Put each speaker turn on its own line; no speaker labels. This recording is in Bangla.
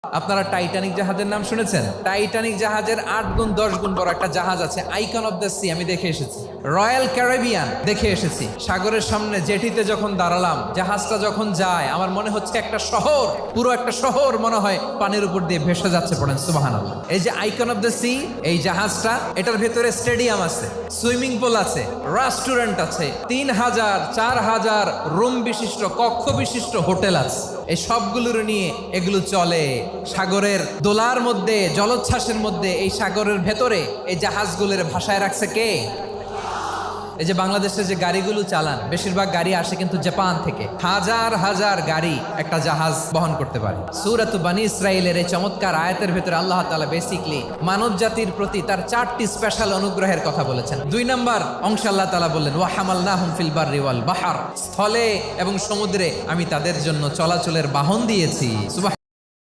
আপনারা টাইটানিক জাহাজের নাম শুনেছেন? টাইটানিক জাহাজের 8 গুণ 10 গুণ বড় একটা জাহাজ আছে, আইকন অফ দ্য সি। আমি দেখে এসেছি। রয়্যাল ক্যারিবিয়ান দেখে এসেছি। সাগরের সামনে জেটিতে যখন দাঁড়ালাম, জাহাজটা যখন যায়, আমার মনে হচ্ছে একটা শহর, পুরো একটা শহর মনে হয় পানির উপর দিয়ে ভেসে যাচ্ছে। পড়েন সুবহানাল্লাহ। এই যে আইকন অফ দ্য সি, এই জাহাজটা, এটার ভেতরে স্টেডিয়াম আছে, সুইমিং পুল আছে, রেস্টুরেন্ট আছে, 3000 4000 রুম বিশিষ্ট, কক্ষ বিশিষ্ট হোটেল আছে। এই সবগুলোর নিয়ে এগুলো চলে সাগরের দোলার মধ্যে, জলোচ্ছ্বাসের মধ্যে। এই সাগরের ভেতরে এই জাহাজগুলোর ভাষায় রাখছে কে? এই যে বাংলাদেশে যে গাড়িগুলো চালান, বেশিরভাগ গাড়ি আসে কিন্তু জাপান থেকে। হাজার হাজার গাড়ি একটা জাহাজ বহন করতে পারে। সূরাত বনী ইসরাইলের এই চমৎকার আয়াতের ভেতরে আল্লাহ তাআলা বেসিকলি মানব জাতির প্রতি তার 4টি স্পেশাল অনুগ্রহের কথা বলেছেন। 2 নম্বর অংশে আল্লাহ তাআলা বললেন, ওয়া হামালনাহুম ফিল বাররি ওয়াল বাহর, স্থলে এবং সমুদ্রে আমি তাদের জন্য চলাচলের বাহন দিয়েছি।